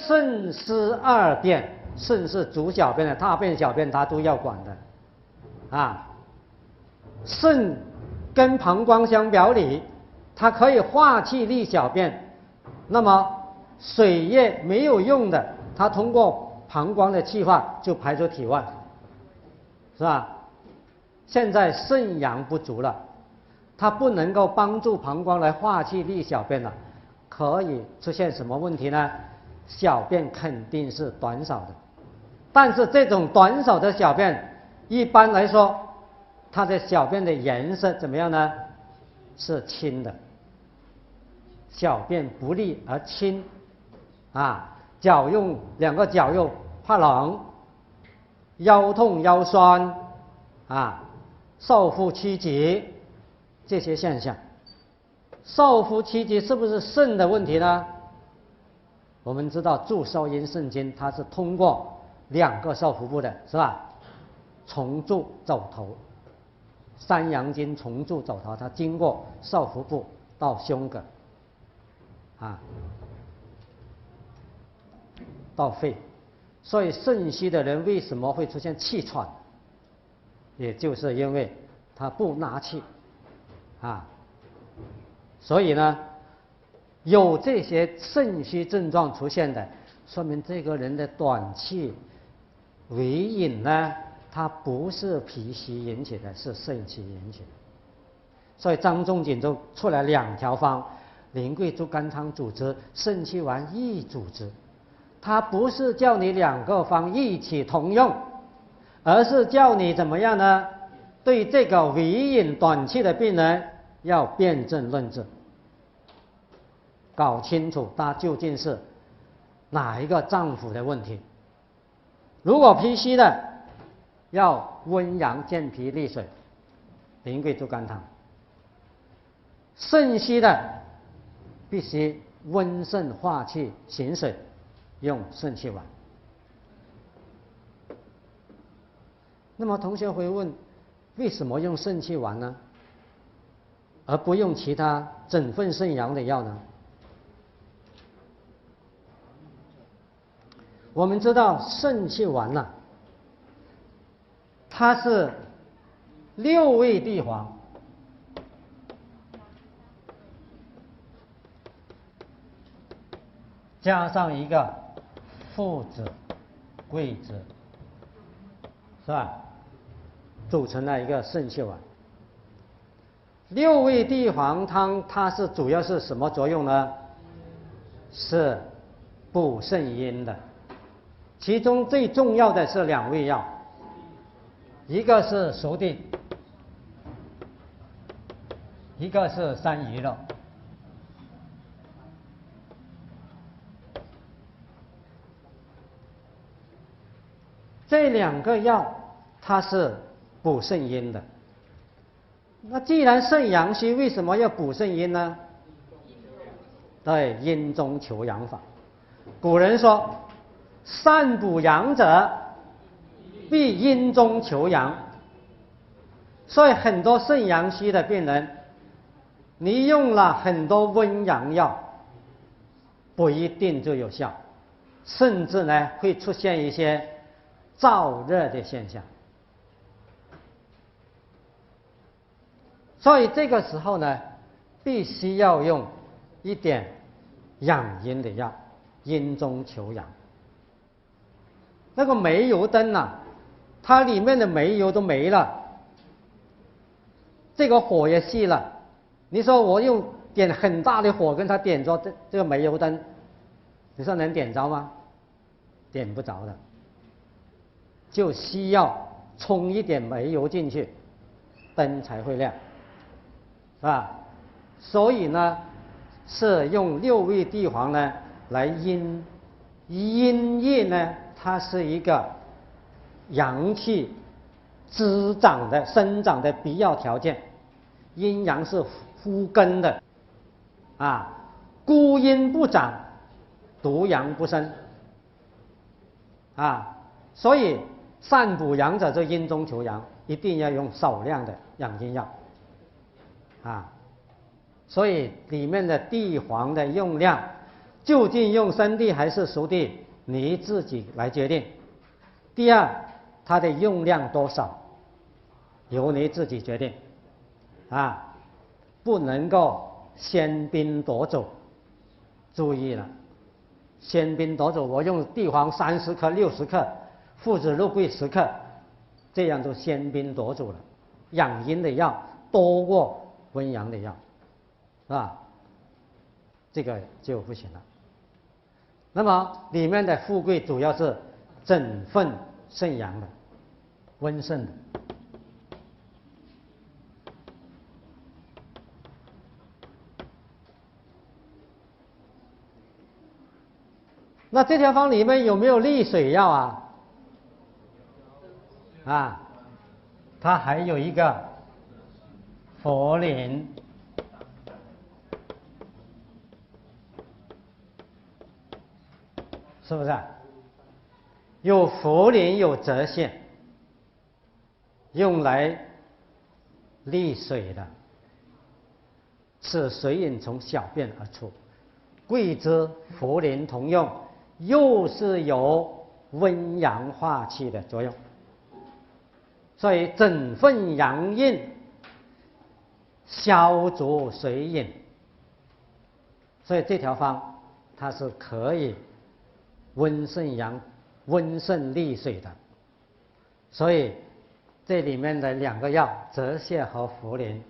肾湿二便，肾是主小便的，大便小便它都要管的啊。肾跟膀胱相表里，它可以化气利小便，那么水液没有用的，它通过膀胱的气化就排出体外，是吧？现在肾阳不足了，它不能够帮助膀胱来化气利小便了，可以出现什么问题呢？小便肯定是短少的，但是这种短少的小便，一般来说，它的小便的颜色怎么样呢？是清的，小便不利而清，啊，两个脚又怕冷，腰痛腰酸，啊，少腹气急，这些现象。少腹气急是不是肾的问题呢？我们知道足少阴肾经它是通过2个少腹部的，是吧？从足走头，三阳经从足走头，它经过少腹部到胸膈，啊，到肺。所以肾虚的人为什么会出现气喘？也就是因为他不纳气，啊，所以呢，有这些肾虚症状出现的，说明这个人的短气、为饮呢，它不是脾虚引起的，是肾虚引起的。所以张仲景就出来2条方：苓桂猪肝汤主之，肾气丸亦主之。他不是叫你2个方一起同用，而是叫你怎么样呢？对这个为饮短气的病人要辨证论治，搞清楚他究竟是哪一个脏腑的问题。如果脾虚的，要温阳健脾利水，苓桂猪肝汤；肾虚的必须温肾化气行水，用肾气丸。那么同学会问，为什么用肾气丸呢？而不用其他整份肾阳的药呢？我们知道肾气丸呢，它是6味地黄加上一个附子、桂枝，是吧？组成了一个肾气丸。6味地黄汤它是主要是什么作用呢？是补肾阴的。其中最重要的是2味药，一个是熟地，一个是山萸肉。这2个药它是补肾阴的。那既然肾阳虚，为什么要补肾阴呢？对，阴中求阳法。古人说，善补阳者，必阴中求阳。所以很多肾阳虚的病人，你用了很多温阳药，不一定就有效，甚至呢会出现一些燥热的现象。所以这个时候呢，必须要用一点养阴的药，阴中求阳。那个煤油灯啊，它里面的煤油都没了，这个火也熄了。你说我用点很大的火跟它点着这个煤油灯，你说能点着吗？点不着的，就需要冲一点煤油进去，灯才会亮，是吧？所以呢，是用6味地黄呢来阴液呢，它是一个阳气滋长的生长的必要条件。阴阳是互根的啊，孤阴不长，独阳不生啊，所以善补阳者就阴中求阳，一定要用少量的养阴药啊。所以里面的地黄的用量究竟用生地还是熟地，你自己来决定。第二，它的用量多少，由你自己决定，啊，不能够喧宾夺主。注意了，喧宾夺主，我用地黄30克、60克，附子、肉桂10克，这样就喧宾夺主了。养阴的药多过温阳的药，是吧？这个就不行了。那么里面的富贵主要是整份肾阳的，温肾的。那这条方里面有没有利水药啊？啊，它还有一个茯苓，是不是？有茯苓，有泽泻，用来利水的，使水饮从小便而出。桂枝、茯苓同用，又是有温阳化气的作用，所以整份阳阴，消除水饮。所以这条方它是可以温肾阳、温肾利水的。所以这里面的2个药，泽泻和茯苓，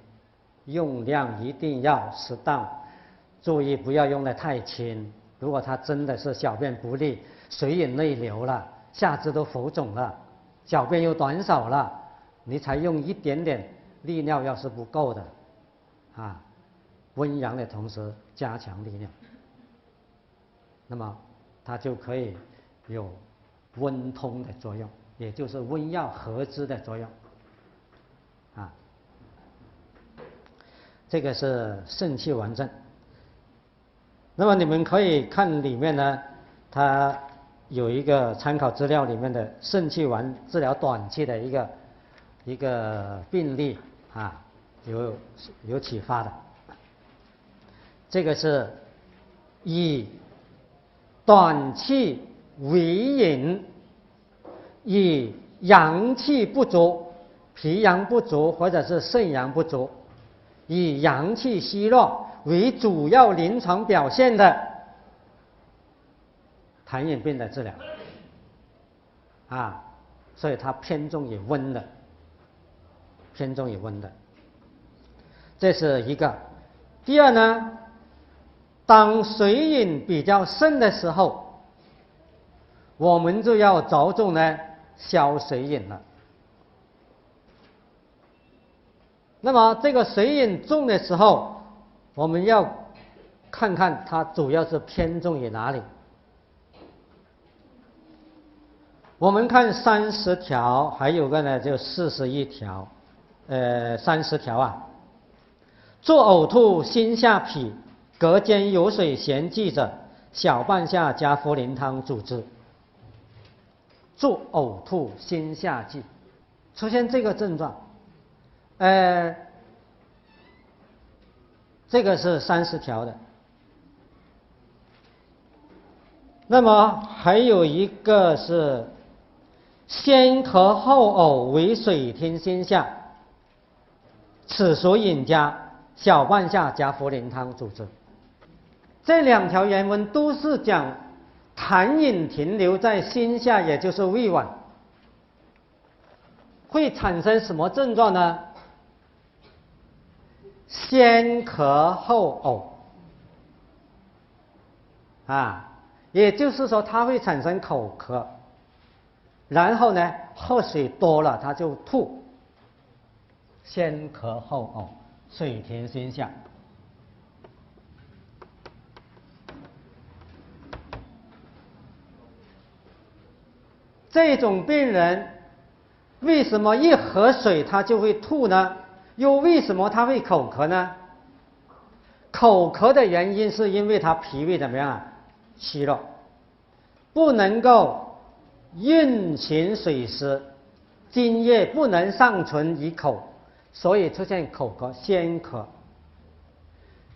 用量一定要适当，注意不要用得太轻。如果他真的是小便不利，水饮内流了，下肢都浮肿了，小便又短少了，你才用一点点利尿药是不够的，啊，温阳的同时加强利尿，那么它就可以有温通的作用，也就是温药合之的作用，啊，这个是肾气丸症。那么你们可以看里面呢，它有一个参考资料里面的肾气丸治疗短期的一个病例啊，有启发的。这个是以短气为引，以阳气不足、脾阳不足或者是肾阳不足，以阳气虚弱为主要临床表现的痰饮病的治疗，啊，所以它偏重于温的，偏重于温的，这是一个。第二呢，当水饮比较盛的时候，我们就要着重呢消水饮了。那么这个水饮重的时候，我们要看看它主要是偏重于哪里。我们看30条，还有个呢就41条，30条啊。作呕吐、心下痞、隔间有水咸迹者，小半夏加茯苓汤主之。作呕吐、心下痔，出现这个症状，这个是30条的。那么还有一个是先咳后呕为水停心下，此所饮加小半夏加茯苓汤主之。这2条原文都是讲痰饮停留在心下，也就是胃脘，会产生什么症状呢？先咳后呕，啊，也就是说它会产生口渴，然后呢喝水多了它就吐，先咳后呕，水停心下。这种病人为什么一喝水他就会吐呢？又为什么他会口渴呢？口渴的原因是因为他脾胃怎么样啊？虚弱，不能够运行水湿，津液不能上存于口，所以出现口渴、先渴。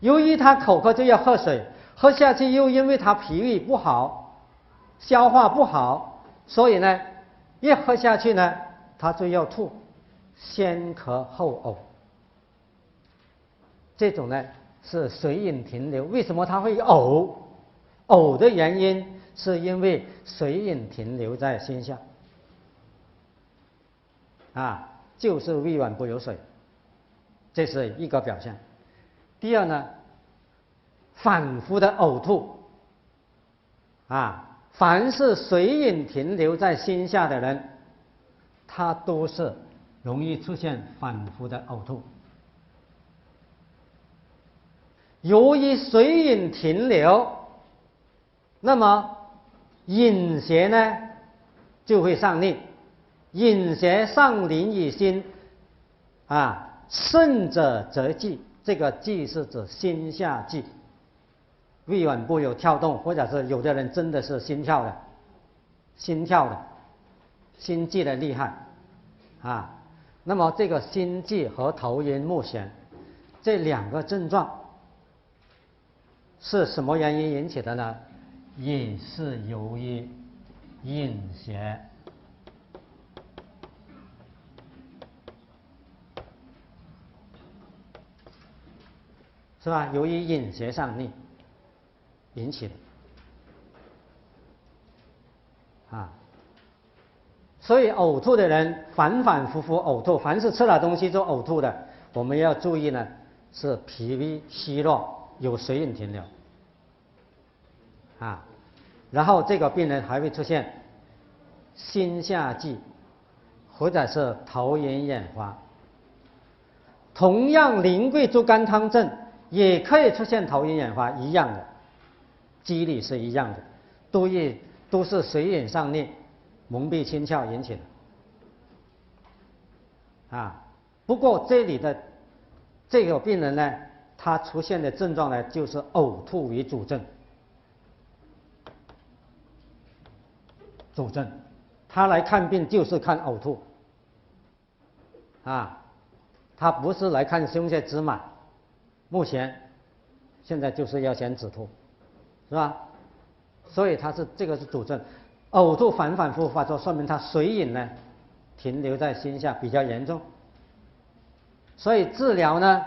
由于他口渴就要喝水，喝下去又因为他脾胃不好，消化不好，所以呢，一喝下去呢，他就要吐，先咳后呕。这种呢是水饮停留。为什么他会呕？呕的原因是因为水饮停留在心下，就是胃脘不有水，这是一个表现。第二呢，反复的呕吐，凡是水饮停留在心下的人，他都是容易出现反复的呕吐。由于水饮停留，那么饮邪呢就会上逆，饮邪上临于心，肾者则悸，这个悸是指心下悸，胃脘部有跳动，或者是有的人真的是心跳的，心悸的厉害，那么这个心悸和头晕目眩这两个症状是什么原因引起的呢？也是由于饮邪。是吧？由于饮邪上逆引起的，所以呕吐的人反反复复呕吐，凡是吃了东西就呕吐的，我们要注意呢，是脾胃虚弱，有水饮停留，然后这个病人还会出现心下悸，或者是头晕眼花。同样苓桂猪肝汤症也可以出现头晕眼花，一样的机理是一样的，都是水饮上逆，蒙蔽心窍引起的。不过这里的这个病人呢，他出现的症状呢，就是呕吐为主症。他来看病就是看呕吐，他不是来看胸胁支满，目前现在就是要先止吐，是吧？所以这个是主症，呕吐反反复复发作，说明他水饮呢停留在心下比较严重。所以治疗呢，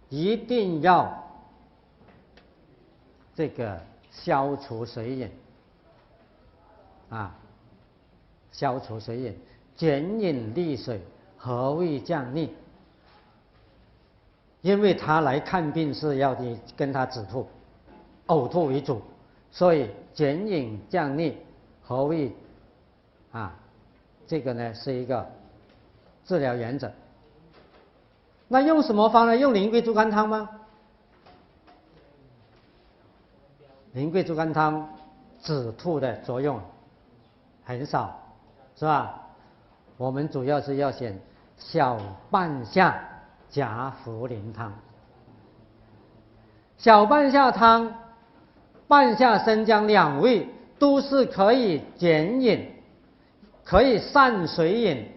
一定要这个消除水饮，消除水饮，减饮利水，和胃降逆。因为他来看病是要你跟他止吐，呕吐为主，所以减饮降逆，和胃这个呢是一个治疗原则。那用什么方呢？用苓桂猪肝汤吗？苓桂猪肝汤止吐的作用很少，是吧？我们主要是要选小半夏加茯苓汤。小半夏汤、半夏、生姜两味都是可以减饮、可以散水饮、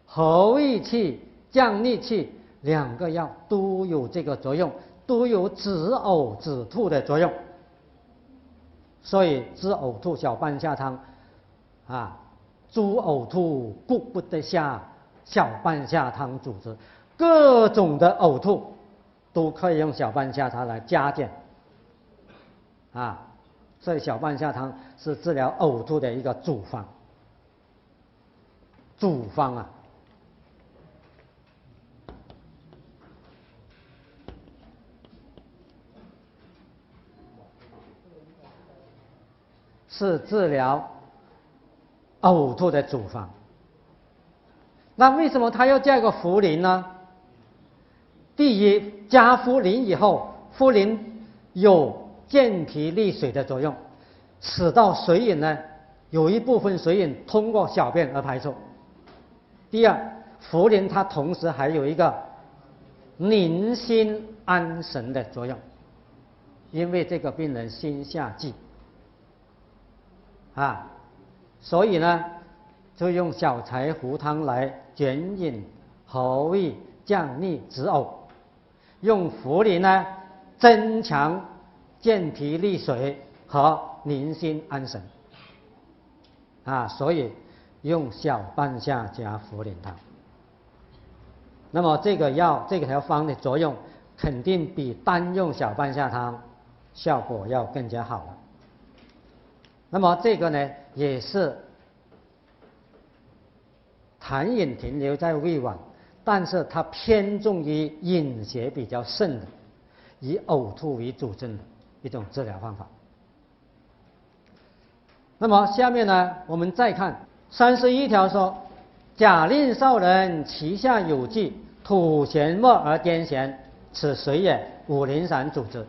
和胃气、降逆气，两个药都有这个作用，都有止呕止吐的作用。所以治呕吐小半夏汤诸呕吐故不得下，小半夏汤主之。各种的呕吐都可以用小半夏汤来加减所以小半夏汤是治疗呕吐的一个主方。是治疗呕吐的主方。那为什么他要加个茯苓呢？第一，加茯苓以后，茯苓有健脾利水的作用，使到水饮呢有一部分水饮通过小便而排出。第二，茯苓它同时还有一个宁心安神的作用，因为这个病人心下悸所以呢就用小柴胡汤来减饮、和胃、降逆、止呕，用茯苓呢增强健脾利水和宁心安神啊，所以用小半夏加茯苓汤。那么这个条方的作用肯定比单用小半夏汤效果要更加好了。那么这个呢，也是痰饮停留在胃脘，但是它偏重于饮血比较盛的，以呕吐为主症的一种治疗方法。那么下面呢，我们再看31条说：假令少人脐下有疾，吐涎沫而癫痫，此谁也？五苓散主之。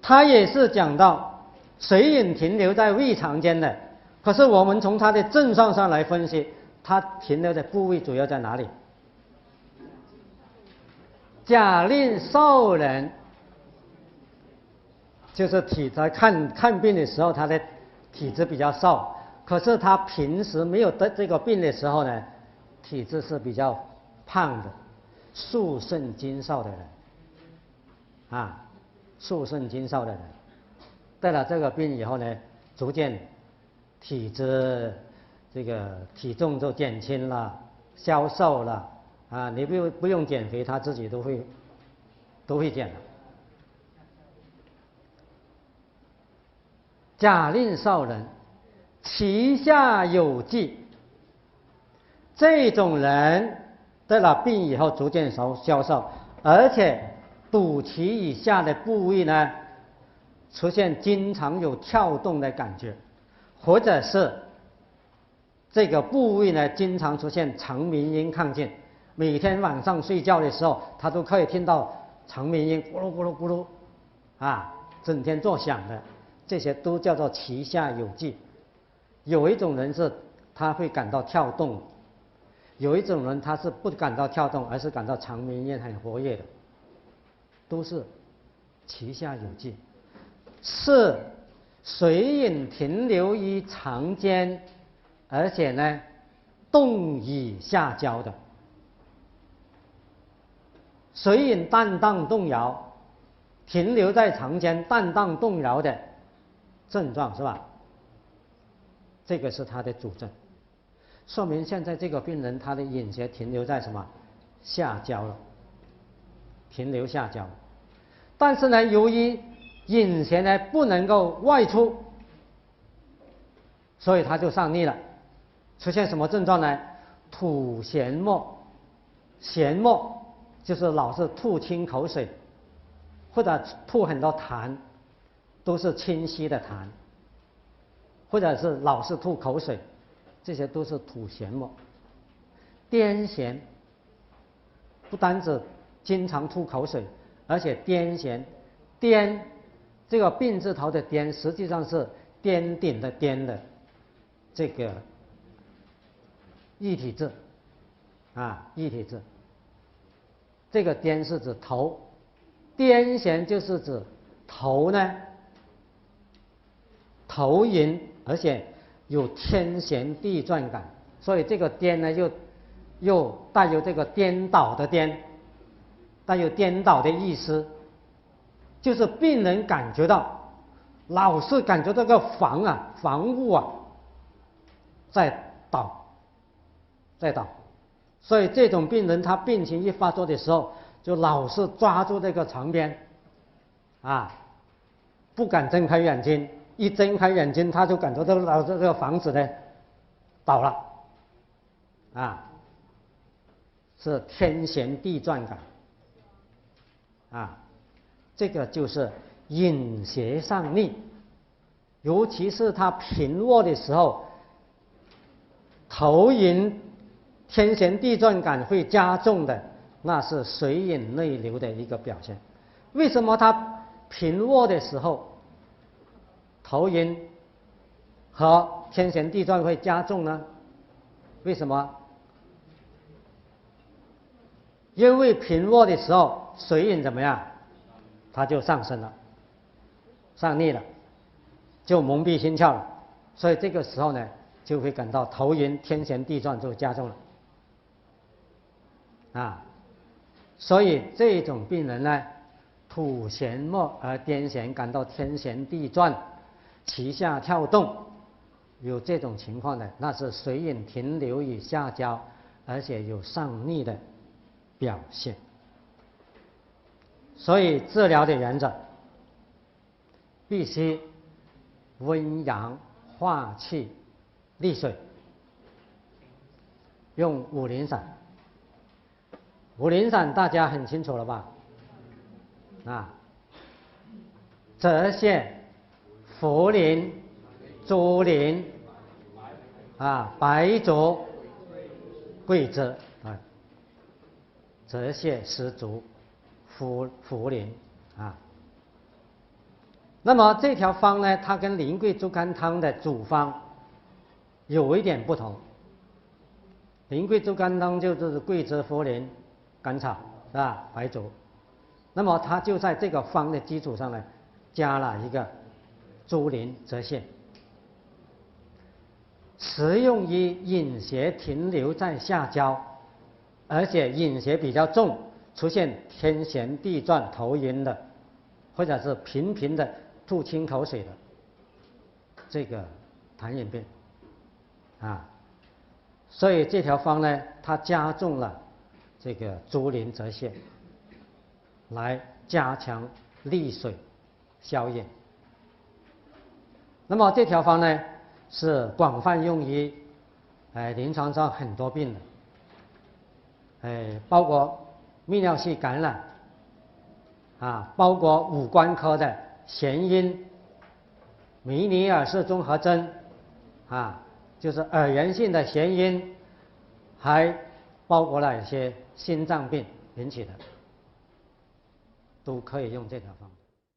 他也是讲到水饮停留在胃肠间的，可是我们从它的症状上来分析，它停留的部位主要在哪里？假令少人，就是他看病的时候，他的体质比较瘦，可是他平时没有得这个病的时候呢，体质是比较胖的，肃肾精少的人啊。肃肾精少的人，得了这个病以后呢，逐渐体质这个体重就减轻了，消瘦了啊，你不用减肥，他自己都会减了。假令少人脐下有疾，这种人得了病以后逐渐消瘦，而且肚脐以下的部位呢，出现经常有跳动的感觉，或者是这个部位呢经常出现肠鸣音亢进，每天晚上睡觉的时候，他都可以听到肠鸣音咕噜咕噜咕噜啊，整天作响的，这些都叫做脐下有疾。有一种人是他会感到跳动，有一种人他是不感到跳动，而是感到肠鸣音很活跃的，都是脐下有疾，是水饮停留于肠间，而且呢动以下焦的。水饮荡荡动摇，停留在肠间荡荡动摇的症状是吧？这个是他的主症，说明现在这个病人他的饮血停留在什么下焦了，停留下焦。但是呢，由于饮血呢不能够外出，所以他就上逆了，出现什么症状呢？吐涎沫，涎沫就是老是吐清口水，或者吐很多痰，都是清晰的痰，或者是老是吐口水，这些都是吐涎沫。癫痫，不单只经常吐口水，而且癫痫，癫这个病字头的癫，实际上是颠顶的颠的这个异体字啊，异体字。这个颠是指头，癫痫就是指头呢头晕，而且有天旋地转感，所以这个颠呢又带有这个颠倒的颠，带有颠倒的意思，就是病人感觉到老是感觉这个房屋啊在倒，所以这种病人他病情一发作的时候，就老是抓住这个床边啊，不敢睁开眼睛，一睁开眼睛他就感觉到这个房子呢倒了啊，是天旋地转感啊，这个就是饮血上逆，尤其是他平卧的时候，头晕天旋地转感会加重的，那是水饮内流的一个表现。为什么他平卧的时候头晕和天旋地转会加重呢？为什么？因为平卧的时候水饮怎么样，它就上升了，上逆了，就蒙蔽心窍了，所以这个时候呢就会感到头晕天旋地转就加重了啊。所以这种病人呢，吐涎沫而癫痫，感到天旋地转，脐下跳动，有这种情况的，那是水饮停留于下焦，而且有上逆的表现。所以治疗的原则必须温阳化气利水，用五苓散。五苓散大家很清楚了吧？啊，泽泻、茯苓、猪苓啊，白术、桂枝啊，泽泻、石竹、茯苓啊。那么这条方呢，它跟苓桂猪肝汤的主方有一点不同。苓桂猪肝汤就是桂枝、茯苓、甘草是吧？白术。那么它就在这个方的基础上呢，加了一个猪苓泽泻，适用于饮血停留在下焦，而且饮血比较重，出现天旋地转、头晕的，或者是频频的吐清口水的这个痰饮病啊。所以这条方呢，它加重了这个猪苓泽泻，来加强利水消炎。那么这条方呢，是广泛用于临床上很多病的，包括泌尿系感染啊，包括五官科的眩晕、迷你耳式综合征啊，就是耳源性的眩晕，还包括了一些心脏病引起的，都可以用这条方。